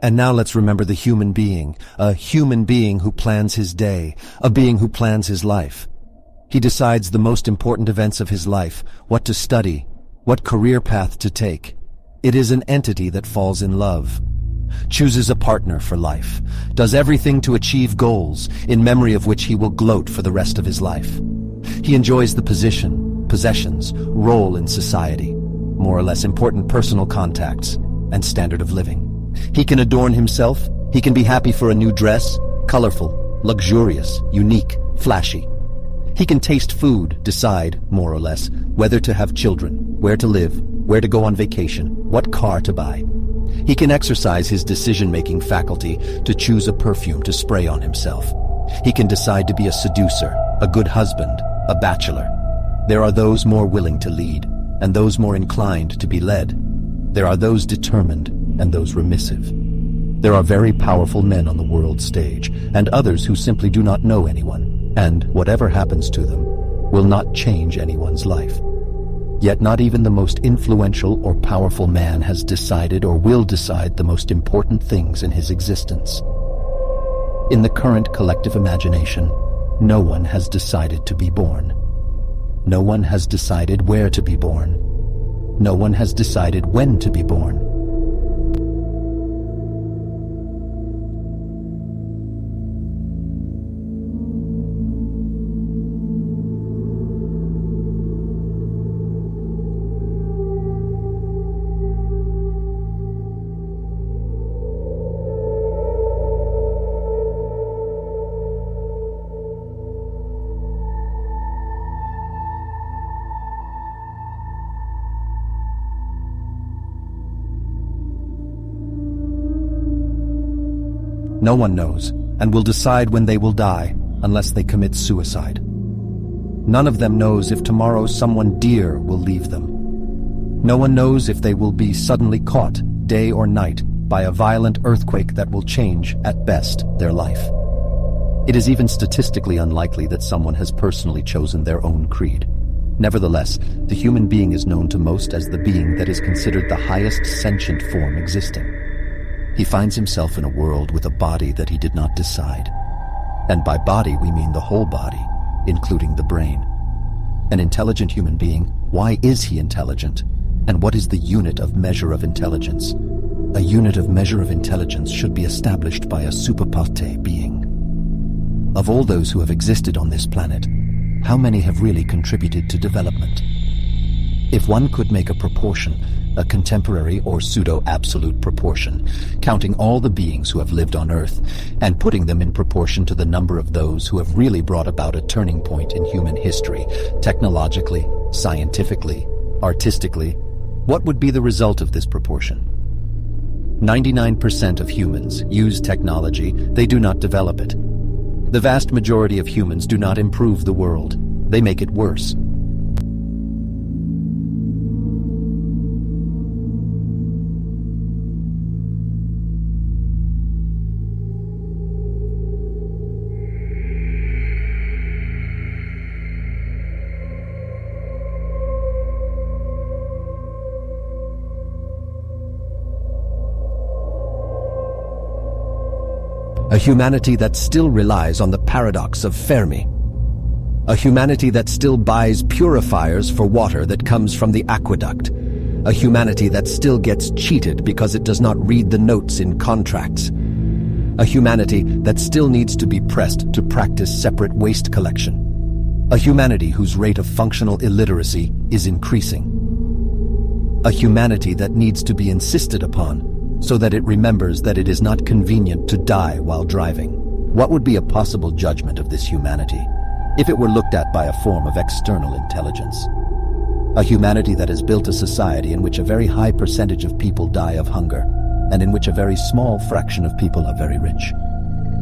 And now let's remember the human being, a human being who plans his day, a being who plans his life. He decides the most important events of his life, what to study, what career path to take. It is an entity that falls in love, chooses a partner for life, does everything to achieve goals, in memory of which he will gloat for the rest of his life. He enjoys the position, possessions, role in society, more or less important personal contacts, and standard of living. He can adorn himself, he can be happy for a new dress, colorful, luxurious, unique, flashy. He can taste food, decide, more or less, whether to have children, where to live, where to go on vacation, what car to buy. He can exercise his decision-making faculty to choose a perfume to spray on himself. He can decide to be a seducer, a good husband, a bachelor. There are those more willing to lead, and those more inclined to be led. There are those determined, and those remissive. There are very powerful men on the world stage, and others who simply do not know anyone, and whatever happens to them will not change anyone's life. Yet not even the most influential or powerful man has decided or will decide the most important things in his existence. In the current collective imagination, no one has decided to be born. No one has decided where to be born. No one has decided when to be born. No one knows, and will decide when they will die, unless they commit suicide. None of them knows if tomorrow someone dear will leave them. No one knows if they will be suddenly caught, day or night, by a violent earthquake that will change, at best, their life. It is even statistically unlikely that someone has personally chosen their own creed. Nevertheless, the human being is known to most as the being that is considered the highest sentient form existing. He finds himself in a world with a body that he did not decide. And by body we mean the whole body, including the brain. An intelligent human being, why is he intelligent? And what is the unit of measure of intelligence? A unit of measure of intelligence should be established by a superparte being. Of all those who have existed on this planet, how many have really contributed to development? If one could make a proportion, a contemporary or pseudo-absolute proportion, counting all the beings who have lived on Earth, and putting them in proportion to the number of those who have really brought about a turning point in human history, technologically, scientifically, artistically, what would be the result of this proportion? 99% of humans use technology, they do not develop it. The vast majority of humans do not improve the world, they make it worse. A humanity that still relies on the paradox of Fermi. A humanity that still buys purifiers for water that comes from the aqueduct. A humanity that still gets cheated because it does not read the notes in contracts. A humanity that still needs to be pressed to practice separate waste collection. A humanity whose rate of functional illiteracy is increasing. A humanity that needs to be insisted upon so that it remembers that it is not convenient to die while driving. What would be a possible judgment of this humanity if it were looked at by a form of external intelligence? A humanity that has built a society in which a very high percentage of people die of hunger, and in which a very small fraction of people are very rich.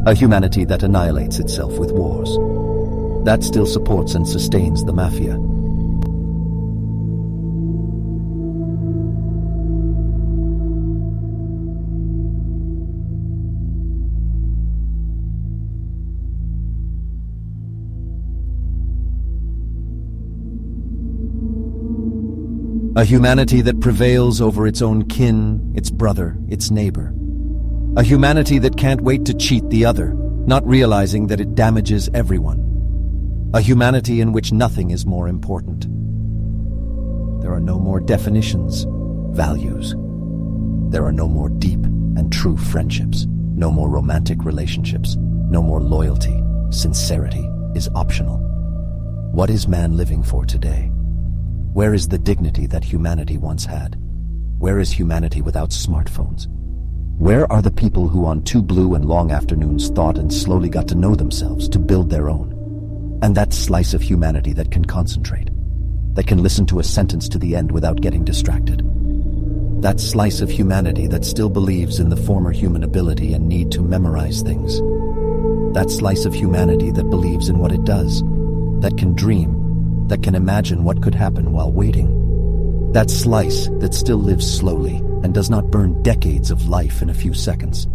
A humanity that annihilates itself with wars. That still supports and sustains the mafia. A humanity that prevails over its own kin, its brother, its neighbor. A humanity that can't wait to cheat the other, not realizing that it damages everyone. A humanity in which nothing is more important. There are no more definitions, values. There are no more deep and true friendships, no more romantic relationships, no more loyalty. Sincerity is optional. What is man living for today? Where is the dignity that humanity once had? Where is humanity without smartphones? Where are the people who on 2 blue and long afternoons thought and slowly got to know themselves to build their own? And that slice of humanity that can concentrate, that can listen to a sentence to the end without getting distracted. That slice of humanity that still believes in the former human ability and need to memorize things. That slice of humanity that believes in what it does, that can dream, that can imagine what could happen while waiting. That slice that still lives slowly and does not burn decades of life in a few seconds.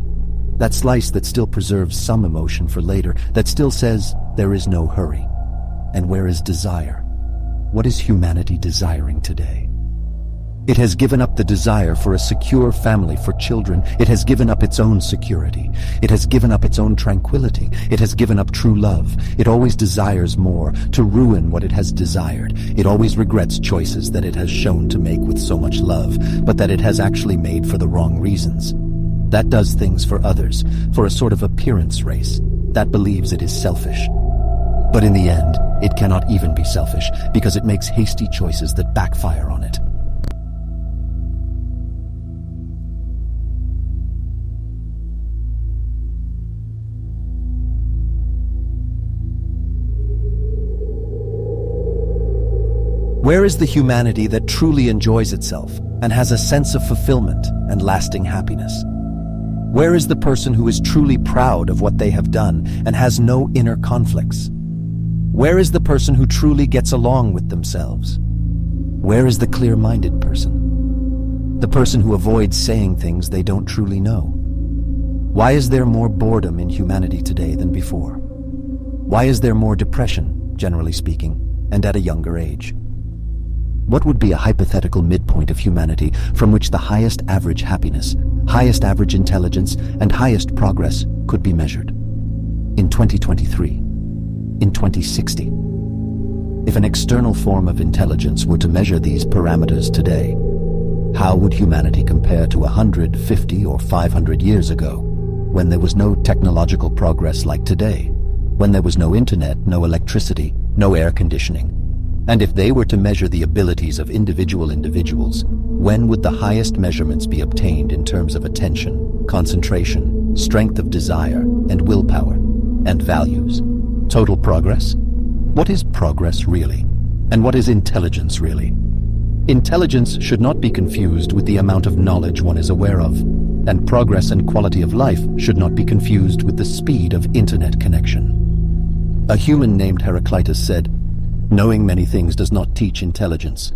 That slice that still preserves some emotion for later, that still says there is no hurry. And where is desire? What is humanity desiring today? It has given up the desire for a secure family for children. It has given up its own security. It has given up its own tranquility. It has given up true love. It always desires more, to ruin what it has desired. It always regrets choices that it has shown to make with so much love, but that it has actually made for the wrong reasons. That does things for others, for a sort of appearance race, that believes it is selfish. But in the end, it cannot even be selfish, because it makes hasty choices that backfire on it. Where is the humanity that truly enjoys itself and has a sense of fulfillment and lasting happiness? Where is the person who is truly proud of what they have done and has no inner conflicts? Where is the person who truly gets along with themselves? Where is the clear-minded person? The person who avoids saying things they don't truly know? Why is there more boredom in humanity today than before? Why is there more depression, generally speaking, and at a younger age? What would be a hypothetical midpoint of humanity from which the highest average happiness, highest average intelligence, and highest progress could be measured? In 2023? In 2060? If an external form of intelligence were to measure these parameters today, how would humanity compare to 150 or 500 years ago, when there was no technological progress like today, when there was no internet, no electricity, no air conditioning? And if they were to measure the abilities of individuals, when would the highest measurements be obtained in terms of attention, concentration, strength of desire, and willpower, and values? Total progress? What is progress really? And what is intelligence really? Intelligence should not be confused with the amount of knowledge one is aware of, and progress and quality of life should not be confused with the speed of internet connection. A human named Heraclitus said, "Knowing many things does not teach intelligence.